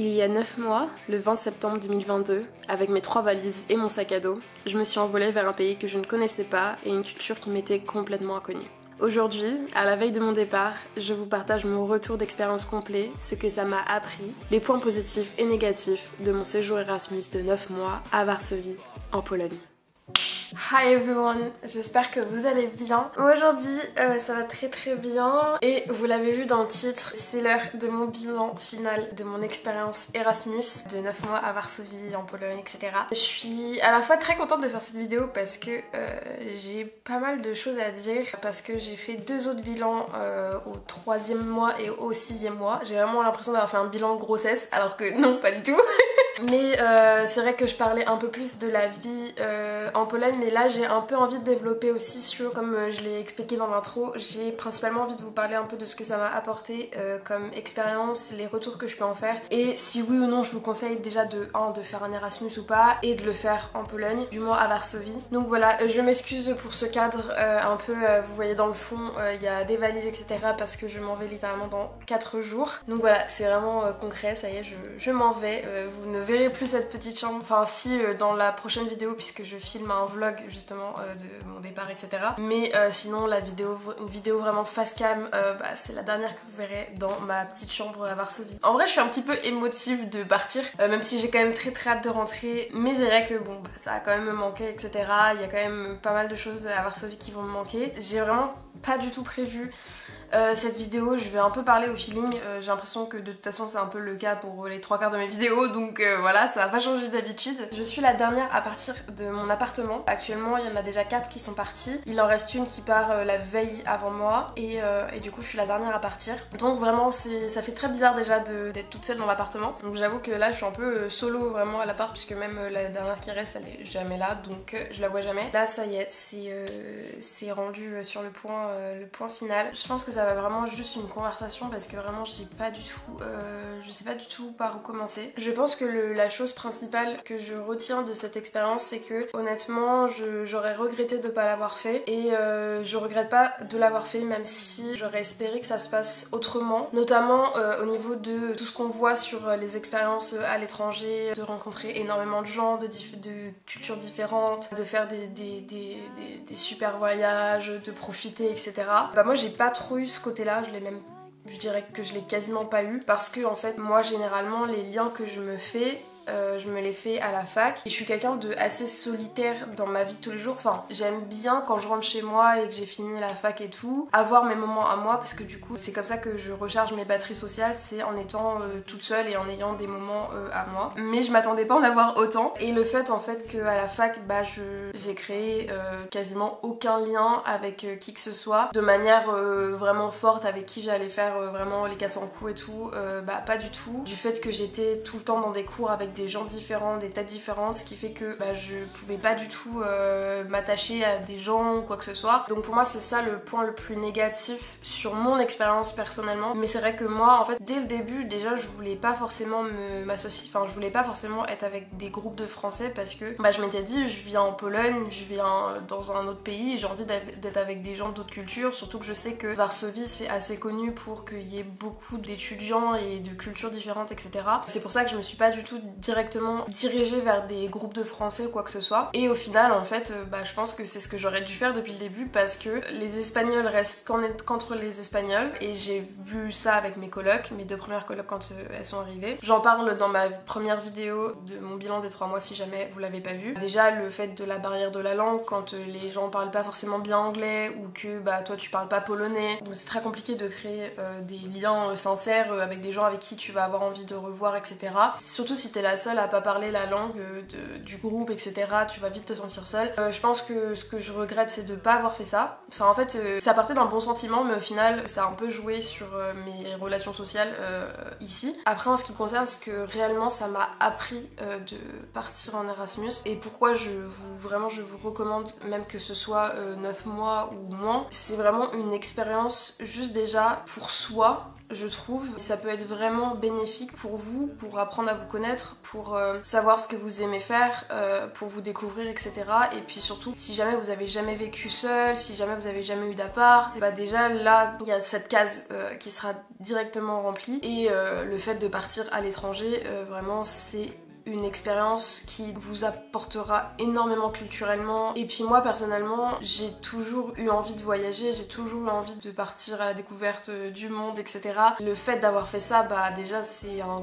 Il y a 9 mois, le 20 septembre 2022, avec mes 3 valises et mon sac à dos, je me suis envolée vers un pays que je ne connaissais pas et une culture qui m'était complètement inconnue. Aujourd'hui, à la veille de mon départ, je vous partage mon retour d'expérience complet, ce que ça m'a appris, les points positifs et négatifs de mon séjour Erasmus de 9 mois à Varsovie, en Pologne. Hi everyone, j'espère que vous allez bien. Aujourd'hui ça va très bien et vous l'avez vu dans le titre, c'est l'heure de mon bilan final de mon expérience Erasmus de 9 mois à Varsovie, en Pologne, etc. Je suis à la fois très contente de faire cette vidéo parce que j'ai pas mal de choses à dire, parce que j'ai fait 2 autres bilans au 3e mois et au 6e mois. J'ai vraiment l'impression d'avoir fait un bilan de grossesse alors que non, pas du tout. Mais c'est vrai que je parlais un peu plus de la vie en Pologne, mais là j'ai un peu envie de développer aussi sur, comme je l'ai expliqué dans l'intro, j'ai principalement envie de vous parler un peu de ce que ça m'a apporté comme expérience, les retours que je peux en faire, et si oui ou non je vous conseille déjà de faire un Erasmus ou pas, et de le faire en Pologne, du moins à Varsovie. Donc voilà, je m'excuse pour ce cadre un peu, vous voyez dans le fond, il y a des valises etc, parce que je m'en vais littéralement dans 4 jours. Donc voilà, c'est vraiment concret, ça y est, je m'en vais, vous ne verrez plus cette petite chambre, enfin si dans la prochaine vidéo puisque je filme un vlog justement de mon départ etc. Mais sinon la vidéo, une vidéo vraiment face cam, c'est la dernière que vous verrez dans ma petite chambre à Varsovie. En vrai je suis un petit peu émotive de partir, même si j'ai quand même très hâte de rentrer, mais c'est vrai que bon ça a quand même me manqué etc. Il y a quand même pas mal de choses à Varsovie qui vont me manquer. J'ai vraiment pas du tout prévu cette vidéo, je vais un peu parler au feeling, j'ai l'impression que de toute façon c'est un peu le cas pour les 3 quarts de mes vidéos, donc voilà, ça va pas changer d'habitude. Je suis la dernière à partir de mon appartement, actuellement il y en a déjà 4 qui sont partis, il en reste une qui part la veille avant moi, et du coup je suis la dernière à partir. Donc vraiment ça fait très bizarre déjà d'être toute seule dans l'appartement, donc j'avoue que là je suis un peu solo vraiment à l'appart, puisque même la dernière qui reste elle est jamais là, donc je la vois jamais. Là ça y est, c'est rendu sur le point final. Je pense que ça va vraiment juste une conversation parce que vraiment je sais pas du tout par où commencer. Je pense que la chose principale que je retiens de cette expérience, c'est que honnêtement j'aurais regretté de pas l'avoir fait, et je regrette pas de l'avoir fait, même si j'aurais espéré que ça se passe autrement, notamment au niveau de tout ce qu'on voit sur les expériences à l'étranger, de rencontrer énormément de gens de cultures différentes, de faire des super voyages, de profiter etc. Moi j'ai pas trop eu ce côté-là, je dirais que je l'ai quasiment pas eu, parce que en fait moi généralement les liens que je me fais, je me les fais à la fac, et je suis quelqu'un de assez solitaire dans ma vie de tous les jours. Enfin, j'aime bien quand je rentre chez moi et que j'ai fini la fac et tout, avoir mes moments à moi, parce que du coup c'est comme ça que je recharge mes batteries sociales, c'est en étant toute seule et en ayant des moments à moi. Mais je m'attendais pas à en avoir autant, et le fait en fait qu'à la fac j'ai créé quasiment aucun lien avec qui que ce soit de manière vraiment forte, avec qui j'allais faire vraiment les 400 coups et tout, pas du tout. Du fait que j'étais tout le temps dans des cours avec des gens différents, des têtes différentes, ce qui fait que je pouvais pas du tout m'attacher à des gens ou quoi que ce soit. Donc pour moi c'est ça le point le plus négatif sur mon expérience personnellement. Mais c'est vrai que moi en fait dès le début déjà je voulais pas forcément m'associer, enfin je voulais pas forcément être avec des groupes de français, parce que je m'étais dit je viens en Pologne, je viens dans un autre pays, j'ai envie d'être avec des gens d'autres cultures, surtout que je sais que Varsovie c'est assez connu pour qu'il y ait beaucoup d'étudiants et de cultures différentes etc. C'est pour ça que je me suis pas du tout directement dirigée vers des groupes de français ou quoi que ce soit, et au final en fait je pense que c'est ce que j'aurais dû faire depuis le début, parce que les Espagnols restent qu'entre les Espagnols, et j'ai vu ça avec mes colocs, mes 2 premières colocs quand elles sont arrivées. J'en parle dans ma première vidéo de mon bilan des 3 mois si jamais vous l'avez pas vu. Déjà le fait de la barrière de la langue, quand les gens parlent pas forcément bien anglais, ou que toi tu parles pas polonais, donc c'est très compliqué de créer des liens sincères avec des gens avec qui tu vas avoir envie de revoir etc. Surtout si t'es la seule à pas parler la langue du groupe etc, tu vas vite te sentir seule. Je pense que ce que je regrette c'est de pas avoir fait ça. Enfin en fait ça partait d'un bon sentiment, mais au final ça a un peu joué sur mes relations sociales ici. Après en ce qui me concerne, ce que réellement ça m'a appris de partir en Erasmus, et pourquoi je vous recommande, même que ce soit 9 mois ou moins, c'est vraiment une expérience juste déjà pour soi. je trouve. Ça peut être vraiment bénéfique pour vous, pour apprendre à vous connaître, pour savoir ce que vous aimez faire, pour vous découvrir, etc. Et puis surtout, si jamais vous avez jamais vécu seul, si jamais vous avez jamais eu d'appart, bah déjà là, il y a cette case qui sera directement remplie. Et le fait de partir à l'étranger, vraiment, c'est une expérience qui vous apportera énormément culturellement. Et puis moi personnellement, j'ai toujours eu envie de voyager, j'ai toujours eu envie de partir à la découverte du monde, etc. Le fait d'avoir fait ça, bah déjà c'est un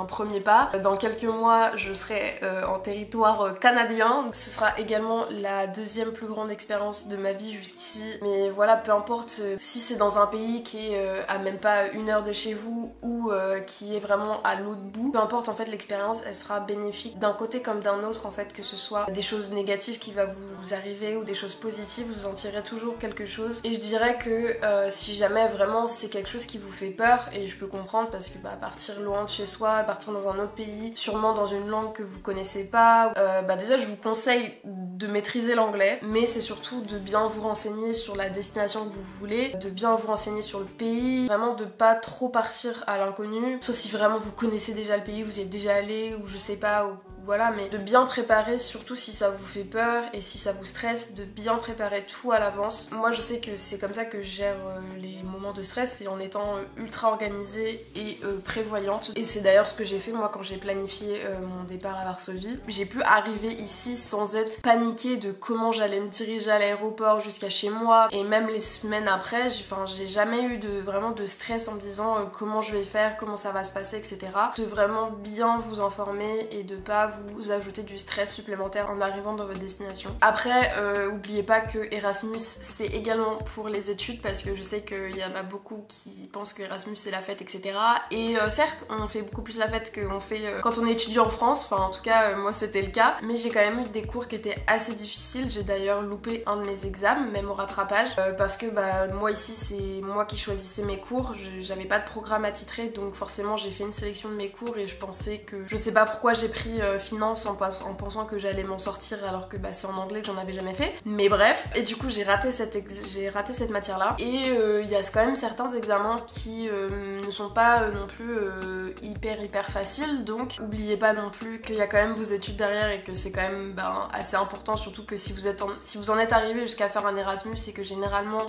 premier pas. Dans quelques mois, je serai en territoire canadien, donc ce sera également la deuxième plus grande expérience de ma vie jusqu'ici. Mais voilà, peu importe si c'est dans un pays qui est à même pas 1 heure de chez vous ou qui est vraiment à l'autre bout, peu importe, en fait l'expérience elle sera bénéfique d'un côté comme d'un autre, en fait, que ce soit des choses négatives qui va vous arriver ou des choses positives, vous en tirez toujours quelque chose. Et je dirais que si jamais vraiment c'est quelque chose qui vous fait peur, et je peux comprendre parce que partir loin de chez soi, partir dans un autre pays, sûrement dans une langue que vous connaissez pas, déjà je vous conseille de maîtriser l'anglais, mais c'est surtout de bien vous renseigner sur la destination que vous voulez, de bien vous renseigner sur le pays, vraiment de pas trop partir à l'inconnu, sauf si vraiment vous connaissez déjà le pays, vous y êtes déjà allé ou je sais pas, ou voilà, mais de bien préparer, surtout si ça vous fait peur et si ça vous stresse, de bien préparer tout à l'avance. Moi je sais que c'est comme ça que je gère les moments de stress, c'est en étant ultra organisée et prévoyante. Et c'est d'ailleurs ce que j'ai fait moi quand j'ai planifié mon départ à Varsovie. J'ai pu arriver ici sans être paniquée de comment j'allais me diriger à l'aéroport jusqu'à chez moi, et même les semaines après, j'ai jamais eu vraiment de stress en me disant comment je vais faire, comment ça va se passer, etc. De vraiment bien vous informer et de pas vous ajouter du stress supplémentaire en arrivant dans votre destination. Après, oubliez pas que Erasmus c'est également pour les études, parce que je sais qu'il y en a beaucoup qui pensent que Erasmus c'est la fête, etc. Et certes, on fait beaucoup plus la fête qu'on fait quand on est étudiant en France, enfin en tout cas moi c'était le cas, mais j'ai quand même eu des cours qui étaient assez difficiles. J'ai d'ailleurs loupé un de mes examens, même au rattrapage, parce que moi ici c'est moi qui choisissais mes cours, j'avais pas de programme attitré, donc forcément j'ai fait une sélection de mes cours et je pensais que, je sais pas pourquoi j'ai pris finance en pensant que j'allais m'en sortir alors que c'est en anglais que j'en avais jamais fait, mais bref. Et du coup j'ai raté cette matière là, et il y a quand même certains examens qui ne sont pas non plus hyper faciles, donc oubliez pas non plus qu'il y a quand même vos études derrière et que c'est quand même assez important, surtout que si vous en êtes arrivé jusqu'à faire un Erasmus, c'est que généralement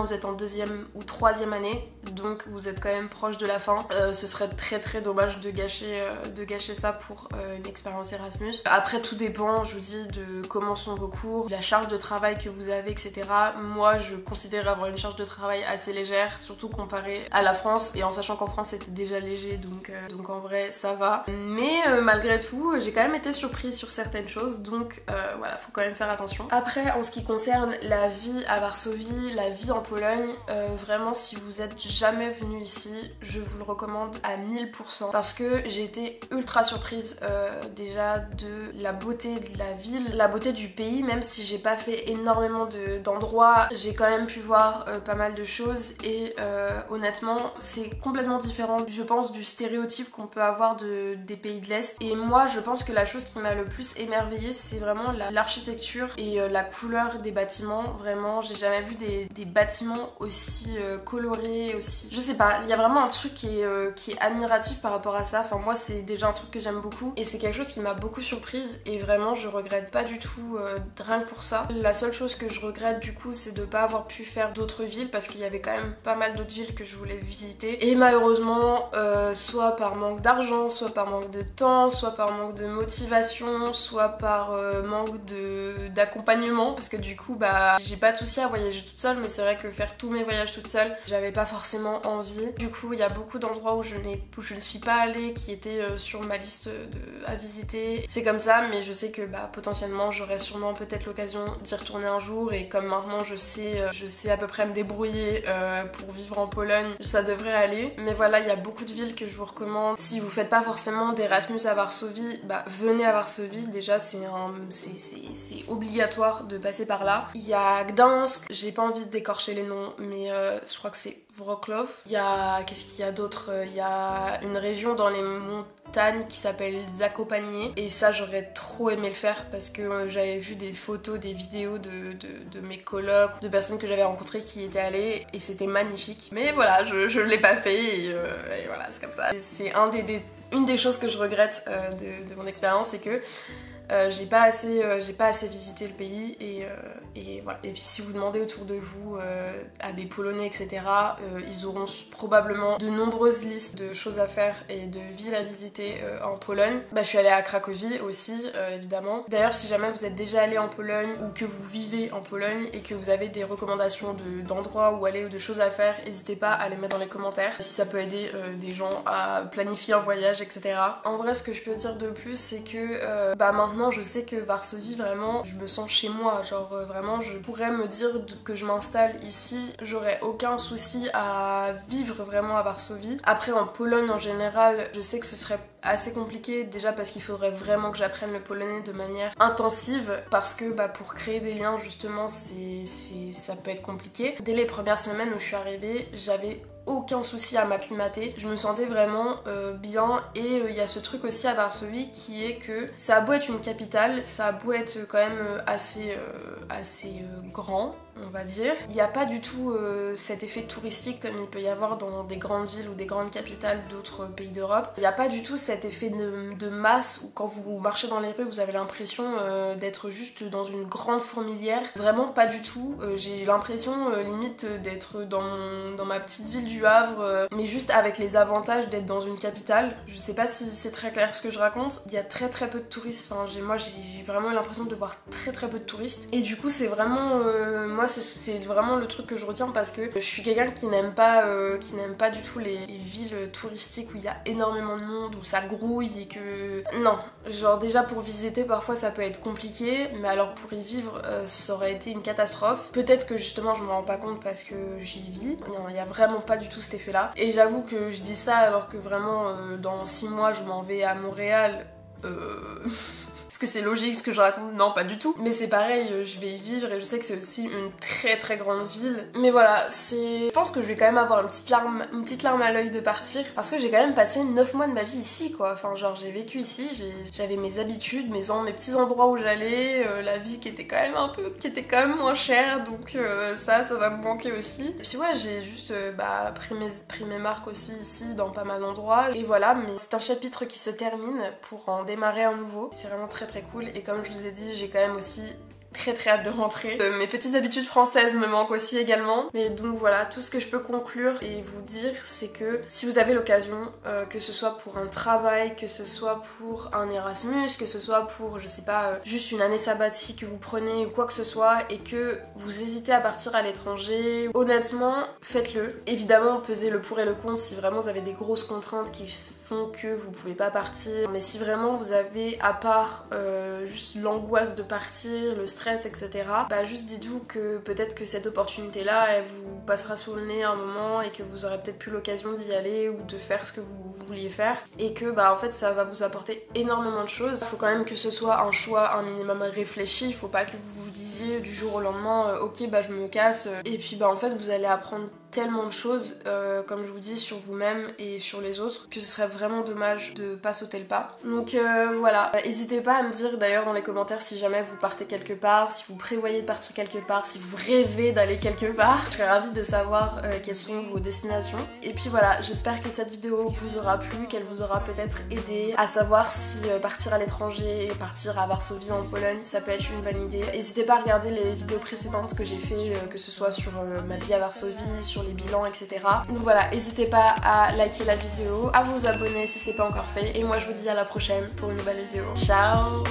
vous êtes en 2e ou 3e année, donc vous êtes quand même proche de la fin. Ce serait très dommage de gâcher ça pour une expérience Erasmus. Après tout dépend, je vous dis, de comment sont vos cours, de la charge de travail que vous avez, etc. Moi je considère avoir une charge de travail assez légère, surtout comparée à la France, et en sachant qu'en France c'était déjà léger, donc en vrai ça va. Mais malgré tout, j'ai quand même été surprise sur certaines choses, donc voilà, faut quand même faire attention. Après, en ce qui concerne la vie à Varsovie, la vie en Pologne, vraiment si vous êtes jamais venu ici, je vous le recommande à 1000%, parce que j'ai été ultra surprise déjà de la beauté de la ville, la beauté du pays, même si j'ai pas fait énormément d'endroits, j'ai quand même pu voir pas mal de choses, et honnêtement c'est complètement différent, je pense, du stéréotype qu'on peut avoir des pays de l'Est. Et moi je pense que la chose qui m'a le plus émerveillée, c'est vraiment l'architecture et la couleur des bâtiments. Vraiment, j'ai jamais vu des bâtiments aussi colorés, aussi... Je sais pas, il y a vraiment un truc qui est admiratif par rapport à ça. Enfin moi c'est déjà un truc que j'aime beaucoup, et c'est quelque chose qui m'a beaucoup surprise, et vraiment je regrette pas du tout rien que pour ça. La seule chose que je regrette du coup, c'est de pas avoir pu faire d'autres villes, parce qu'il y avait quand même pas mal d'autres villes que je voulais visiter, et malheureusement soit par manque d'argent, soit par manque de temps, soit par manque de motivation, soit par manque d'accompagnement, parce que du coup j'ai pas de souci à voyager toute seule, mais c'est vrai que faire tous mes voyages toute seule, j'avais pas forcément envie. Du coup il y a beaucoup d'endroits où je ne suis pas allée, qui étaient sur ma liste à visiter. C'est comme ça, mais je sais que potentiellement j'aurai sûrement peut-être l'occasion d'y retourner un jour, et comme maintenant je sais à peu près me débrouiller pour vivre en Pologne, ça devrait aller. Mais voilà, il y a beaucoup de villes que je vous recommande. Si vous faites pas forcément d'Erasmus à Varsovie, venez à Varsovie, déjà c'est obligatoire de passer par là. Il y a Gdansk, j'ai pas envie d'écorcher les noms, mais je crois que c'est Wrocław. Qu'est-ce qu'il y a d'autre? Il y a une région dans les montagne qui s'appelle Zakopane et ça j'aurais trop aimé le faire parce que j'avais vu des photos, des vidéos de mes colocs, de personnes que j'avais rencontrées qui y étaient allées et c'était magnifique. Mais voilà, je l'ai pas fait et voilà, c'est comme ça. C'est une des choses que je regrette de mon expérience, c'est que j'ai pas assez visité le pays et voilà. Et puis si vous demandez autour de vous à des Polonais etc, ils auront probablement de nombreuses listes de choses à faire et de villes à visiter en Pologne. Bah, je suis allée à Cracovie aussi évidemment. D'ailleurs si jamais vous êtes déjà allé en Pologne ou que vous vivez en Pologne et que vous avez des recommandations d'endroits où aller ou de choses à faire, n'hésitez pas à les mettre dans les commentaires si ça peut aider des gens à planifier un voyage etc. En vrai ce que je peux dire de plus c'est que bah maintenant je sais que Varsovie vraiment je me sens chez moi, genre vraiment je pourrais me dire que je m'installe ici, j'aurais aucun souci à vivre vraiment à Varsovie. Après en Pologne en général je sais que ce serait assez compliqué déjà parce qu'il faudrait vraiment que j'apprenne le polonais de manière intensive parce que bah, pour créer des liens justement ça peut être compliqué. Dès les premières semaines où je suis arrivée j'avais aucun souci à m'acclimater, je me sentais vraiment bien et il y a ce truc aussi à Varsovie qui est que ça a beau être une capitale, ça a beau être quand même assez grand on va dire, il n'y a pas du tout cet effet touristique comme il peut y avoir dans des grandes villes ou des grandes capitales d'autres pays d'Europe. Il n'y a pas du tout cet effet de masse où quand vous marchez dans les rues vous avez l'impression d'être juste dans une grande fourmilière, vraiment pas du tout. J'ai l'impression limite d'être dans ma petite ville du Havre mais juste avec les avantages d'être dans une capitale. Je sais pas si c'est très clair ce que je raconte, il y a très peu de touristes, enfin, moi j'ai vraiment l'impression de voir très peu de touristes et du coup c'est vraiment moi c'est vraiment le truc que je retiens parce que je suis quelqu'un qui n'aime pas du tout les villes touristiques où il y a énormément de monde, où ça grouille et que... Non, genre déjà pour visiter parfois ça peut être compliqué, mais alors pour y vivre ça aurait été une catastrophe. Peut-être que justement je me rends pas compte parce que j'y vis, non, il y a vraiment pas du tout cet effet là. Et j'avoue que je dis ça alors que vraiment dans 6 mois je m'en vais à Montréal. Est-ce que c'est logique ce que je raconte? Non, pas du tout. Mais c'est pareil, je vais y vivre et je sais que c'est aussi une très grande ville. Mais voilà, je pense que je vais quand même avoir une petite larme à l'œil de partir parce que j'ai quand même passé 9 mois de ma vie ici, quoi. Enfin, genre, j'ai vécu ici, j'avais mes habitudes, mes petits endroits où j'allais, la vie qui était quand même moins chère, donc ça va me manquer aussi. Et puis ouais, j'ai juste pris mes marques aussi ici dans pas mal d'endroits. Et voilà, mais c'est un chapitre qui se termine pour en démarrer un nouveau. C'est vraiment très cool et comme je vous ai dit j'ai quand même aussi très hâte de rentrer. Mes petites habitudes françaises me manquent aussi également. Mais donc voilà, tout ce que je peux conclure et vous dire c'est que si vous avez l'occasion, que ce soit pour un travail, que ce soit pour un Erasmus, que ce soit pour je sais pas, juste une année sabbatique que vous prenez ou quoi que ce soit et que vous hésitez à partir à l'étranger, honnêtement faites-le. Évidemment pesez le pour et le contre si vraiment vous avez des grosses contraintes qui font que vous pouvez pas partir, mais si vraiment vous avez à part juste l'angoisse de partir, le stress etc, bah juste dites-vous que peut-être que cette opportunité là elle vous passera sous le nez un moment et que vous aurez peut-être plus l'occasion d'y aller ou de faire ce que vous vouliez faire et que bah en fait ça va vous apporter énormément de choses. Il faut quand même que ce soit un choix un minimum réfléchi, il faut pas que vous vous disiez du jour au lendemain ok bah je me casse et puis bah en fait vous allez apprendre tellement de choses, comme je vous dis, sur vous-même et sur les autres, que ce serait vraiment dommage de pas sauter le pas. Donc voilà, n'hésitez pas à me dire d'ailleurs dans les commentaires si jamais vous partez quelque part, si vous prévoyez de partir quelque part, si vous rêvez d'aller quelque part. Je serais ravie de savoir quelles sont vos destinations. Et puis voilà, j'espère que cette vidéo vous aura plu, qu'elle vous aura peut-être aidé à savoir si partir à l'étranger et partir à Varsovie en Pologne, ça peut être une bonne idée. N'hésitez pas à regarder les vidéos précédentes que j'ai fait, que ce soit sur ma vie à Varsovie, sur les bilans etc. Donc voilà, n'hésitez pas à liker la vidéo, à vous abonner si c'est pas encore fait et moi je vous dis à la prochaine pour une nouvelle vidéo. Ciao.